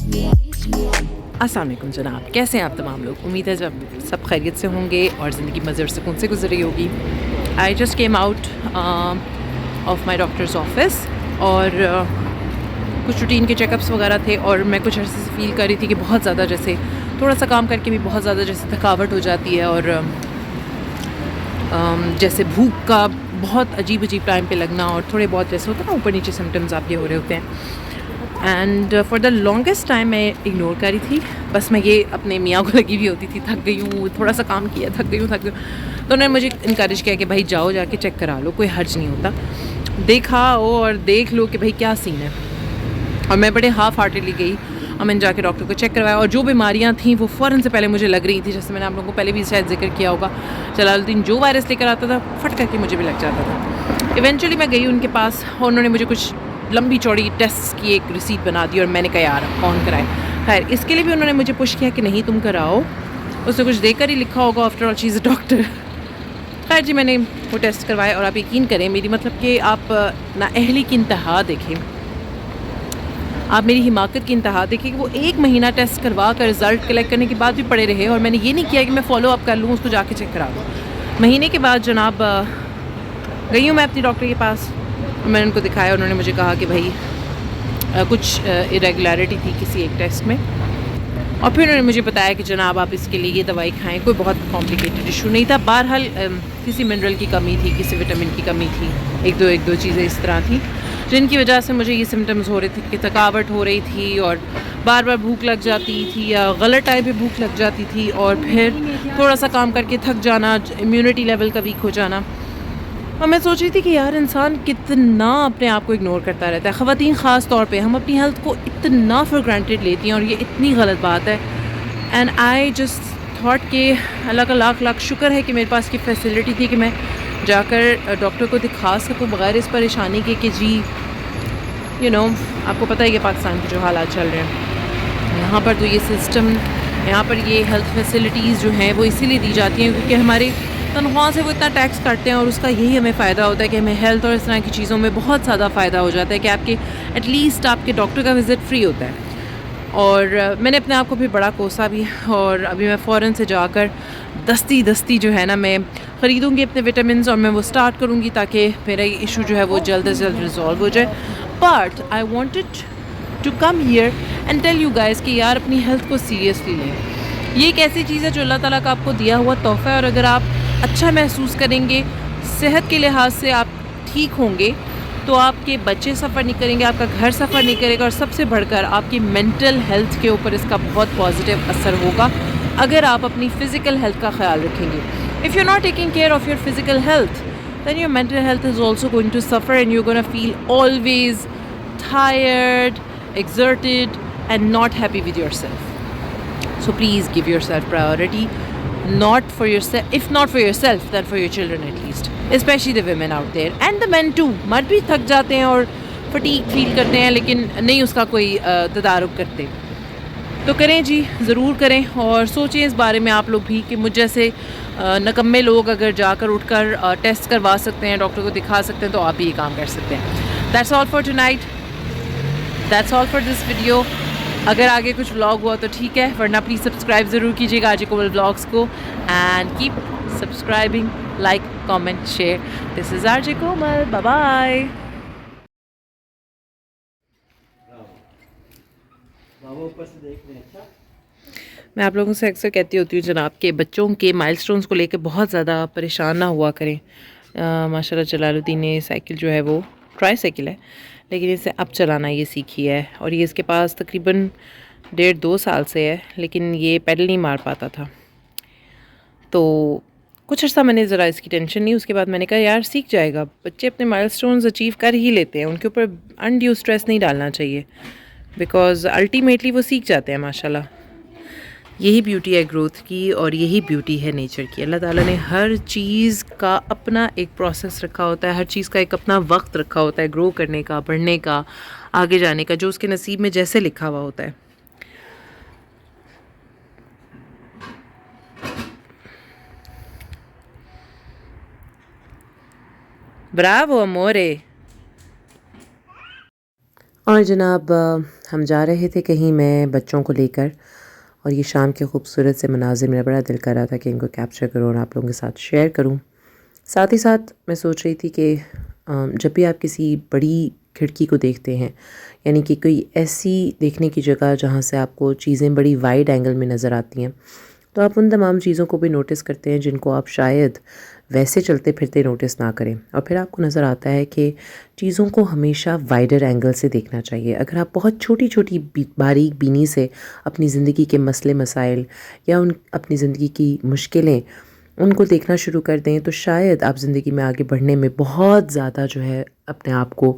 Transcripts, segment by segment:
अस्सलाम वालेकुम जनाब, कैसे हैं आप तमाम लोग। उम्मीद है जब सब खैरियत से होंगे और ज़िंदगी मज़े और सुकून से गुजर रही होगी। I just came out of my doctors office और कुछ रूटीन के चेकअप्स वगैरह थे और मैं कुछ अर्से से फ़ील कर रही थी कि बहुत ज़्यादा जैसे थोड़ा सा काम करके भी बहुत ज़्यादा जैसे थकावट हो जाती है और जैसे भूख का बहुत अजीब अजीब टाइम पे लगना और थोड़े बहुत जैसे होता है ना ऊपर नीचे सिम्टम्स आपके हो रहे होते हैं। And for the longest time मैं इग्नोर कर रही थी, बस मैं ये अपने मियाँ को लगी हुई होती थी, थक गई हूँ, थोड़ा सा काम किया, थक गई हूँ। तो उन्होंने मुझे इनकरेज किया कि भाई जाओ जाके चेक करा लो, कोई हर्ज नहीं होता, देखा और देख लो कि भाई क्या सीन है। और मैं बड़े हाफ हार्टेडली गई और मैंने जाके डॉक्टर को चेक करवाया और जो बीमारियाँ थीं वो फ़ौरन से पहले मुझे लग रही थी। जैसे मैंने आप लोगों को पहले भी शायद जिक्र किया होगा, जलालुद्दीन जो वायरस लेकर आता था फट करके मुझे भी लग जाता था। इवेंचुअली मैं गई उनके पास और उन्होंने मुझे कुछ लंबी चौड़ी टेस्ट की एक रिसीट बना दी और मैंने कहा यार कौन कराए। खैर इसके लिए भी उन्होंने मुझे पुश किया कि नहीं तुम कराओ, उसने कुछ देकर ही लिखा होगा, after all she is a doctor. खैर जी मैंने वो टेस्ट करवाए और आप यकीन करें मेरी मतलब कि आप नाअहली की इंतहा देखें, आप मेरी हिमाकत की इंतहा देखिए कि वो 1 महीना टेस्ट करवा कर रिज़ल्ट कलेक्ट करने के बाद भी पड़े रहे और मैंने ये नहीं किया कि मैं फ़ॉलो अप कर लूँ, उसको जाके चेक करा दूँ। महीने के बाद जनाब गई हूँ मैं अपनी डॉक्टर के पास, मैंने उनको दिखाया, उन्होंने मुझे कहा कि भाई कुछ इरेगुलरिटी थी किसी एक टेस्ट में और फिर उन्होंने मुझे बताया कि जनाब आप इसके लिए ये दवाई खाएं, कोई बहुत कॉम्प्लिकेटेड इशू नहीं था। बहरहाल किसी मिनरल की कमी थी, किसी विटामिन की कमी थी, एक दो चीज़ें इस तरह थी जिनकी वजह से मुझे ये सिम्टम्स हो रहे थे कि थकावट हो रही थी और बार बार भूख लग जाती थी या गलत टाइम पे भूख लग जाती थी और फिर थोड़ा सा काम करके थक जाना, इम्यूनिटी लेवल का वीक हो जाना। और मैं सोच रही थी कि यार इंसान कितना अपने आप को इग्नोर करता रहता है, ख़वातीन ख़ास तौर पे हम अपनी हेल्थ को इतना फॉर ग्रांटेड लेती हैं और ये इतनी गलत बात है। एंड आई जस्ट थॉट कि अल्लाह का लाख लाख शुक्र है कि मेरे पास की फैसिलिटी थी कि मैं जाकर डॉक्टर को दिखा सकूं बग़ैर इस परेशानी के कि जी आपको पता है कि पाकिस्तान के जो हालात चल रहे हैं, यहाँ पर तो ये सिस्टम, यहाँ पर ये हेल्थ फैसिलिटीज़ जो हैं वो इसीलिए दी जाती हैं क्योंकि हमारे तनख्वाह से वो इतना टैक्स काटते हैं और उसका यही हमें फ़ायदा होता है कि हमें हेल्थ और इस तरह की चीज़ों में बहुत ज़्यादा फ़ायदा हो जाता है कि आपके एटलीस्ट आपके डॉक्टर का विज़िट फ्री होता है। और मैंने अपने आप को भी बड़ा कोसा भी और अभी मैं फ़ौरन से जाकर दस्ती जो है ना मैं ख़रीदूँगी अपने विटामिन्स और मैं वो स्टार्ट करूँगी ताकि मेरा ये इशू जो है वो जल्द से जल्द रिजॉल्व हो जाए। But I wanted to come here and tell you guys कि यार अपनी हेल्थ को सीरियसली लें। ये एक ऐसी चीज़ है जो अल्लाह ताला का आपको दिया हुआ तोहफ़ा है और अगर आप अच्छा महसूस करेंगे, सेहत के लिहाज से आप ठीक होंगे तो आपके बच्चे सफ़र नहीं करेंगे, आपका घर सफ़र नहीं करेगा और सबसे बढ़कर आपकी मेंटल हेल्थ के ऊपर इसका बहुत पॉजिटिव असर होगा अगर आप अपनी फ़िज़िकल हेल्थ का ख्याल रखेंगे। If you are not taking care of your physical health then your mental health is also going to suffer and you're going to feel always tired, exerted and not happy with yourself. So please give yourself priority, not for yourself, if not for yourself then for your children at least, especially the women out there and the men too. मर्द भी थक जाते हैं और fatigue feel करते हैं लेकिन नहीं उसका कोई तदारुक करते। तो करें जी, ज़रूर करें और सोचें इस बारे में आप लोग भी कि मुझ जैसे नकम्मे लोग अगर जाकर उठकर टेस्ट करवा सकते हैं, डॉक्टर को दिखा सकते हैं तो आप भी ये काम कर सकते हैं। That's all for tonight, that's all for this video. अगर आगे कुछ व्लॉग हुआ तो ठीक है, वरना प्लीज़ सब्सक्राइब ज़रूर कीजिएगा आरजे कोमल व्लॉग्स को and keep subscribing, like, comment, share. This is RJ Komal, bye bye. मैं आप लोगों से अक्सर कहती होती हूँ जनाब के बच्चों के माइलस्टोन्स को लेकर बहुत ज़्यादा परेशान ना हुआ करें। माशाल्लाह जलालुद्दीन ने साइकिल जो है वो ट्राई साइकिल है लेकिन इसे अब चलाना ये सीखी है और ये इसके पास तकरीबन 1.5-2 साल से है लेकिन ये पैडल नहीं मार पाता था। तो कुछ अर्सा मैंने ज़रा इसकी टेंशन नहीं, उसके बाद मैंने कहा यार सीख जाएगा, बच्चे अपने माइलस्टोन्स अचीव कर ही लेते हैं, उनके ऊपर अनड्यू स्ट्रेस नहीं डालना चाहिए बिकॉज़ अल्टीमेटली वो सीख जाते हैं माशाल्लाह। यही ब्यूटी है ग्रोथ की और यही ब्यूटी है नेचर की। अल्लाह ताला ने हर चीज़ का अपना एक प्रोसेस रखा होता है, हर चीज़ का एक अपना वक्त रखा होता है ग्रो करने का, बढ़ने का, आगे जाने का, जो उसके नसीब में जैसे लिखा हुआ होता है। ब्रावो अमोरे। اور جناب ہم جا رہے تھے کہیں میں بچوں کو لے کر، اور یہ شام کے خوبصورت سے مناظر میرا بڑا دل کر رہا تھا کہ ان کو کیپچر کروں اور آپ لوگوں کے ساتھ شیئر کروں. ساتھ ہی ساتھ میں سوچ رہی تھی کہ جب بھی آپ کسی بڑی کھڑکی کو دیکھتے ہیں، یعنی کہ کوئی ایسی دیکھنے کی جگہ جہاں سے آپ کو چیزیں بڑی وائڈ اینگل میں نظر آتی ہیں، تو آپ ان تمام چیزوں کو بھی نوٹس کرتے ہیں جن کو آپ شاید ویسے چلتے پھرتے نوٹس نہ کریں، اور پھر آپ کو نظر آتا ہے کہ چیزوں کو ہمیشہ وائڈر اینگل سے دیکھنا چاہیے. اگر آپ بہت چھوٹی چھوٹی باریک بینی سے اپنی زندگی کے مسئلے مسائل یا اپنی زندگی کی مشکلیں ان کو دیکھنا شروع کر دیں، تو شاید آپ زندگی میں آگے بڑھنے میں بہت زیادہ جو ہے اپنے آپ کو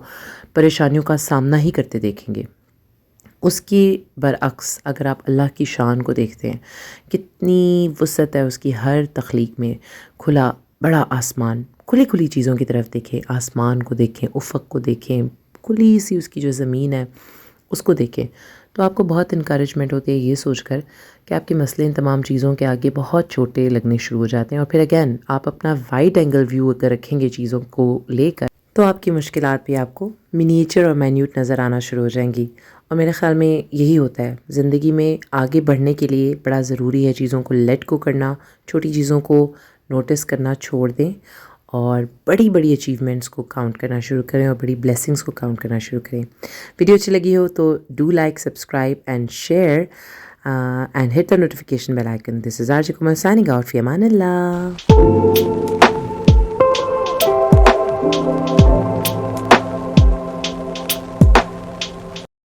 پریشانیوں کا سامنا ہی کرتے دیکھیں گے. اس کی برعکس اگر آپ اللہ کی شان کو دیکھتے ہیں، کتنی وسعت ہے اس کی ہر تخلیق میں. کھلا بڑا آسمان، کھلی کھلی چیزوں کی طرف دیکھیں، آسمان کو دیکھیں، افق کو دیکھیں، کھلی سی اس کی جو زمین ہے اس کو دیکھیں، تو آپ کو بہت انکریجمنٹ ہوتی ہے یہ سوچ کر کہ آپ کے مسئلے ان تمام چیزوں کے آگے بہت چھوٹے لگنے شروع ہو جاتے ہیں. اور پھر اگین آپ اپنا وائڈ اینگل ویو اگر رکھیں گے چیزوں کو لے کر، تو آپ کی مشکلات بھی آپ کو منیچر اور مینیوٹ نظر آنا شروع ہو جائیں گی. اور میرے خیال میں یہی ہوتا ہے زندگی میں آگے بڑھنے کے لیے. بڑا ضروری ہے چیزوں کو لیٹ کو کرنا، چھوٹی چیزوں کو نوٹس کرنا چھوڑ دیں، اور بڑی بڑی اچیومنٹس کو کاؤنٹ کرنا شروع کریں اور بڑی بلیسنگس کو کاؤنٹ کرنا شروع کریں. ویڈیو اچھی لگی ہو تو do like, subscribe and share and hit the notification bell icon. This is RJ Komal signing out, فی امان اللہ.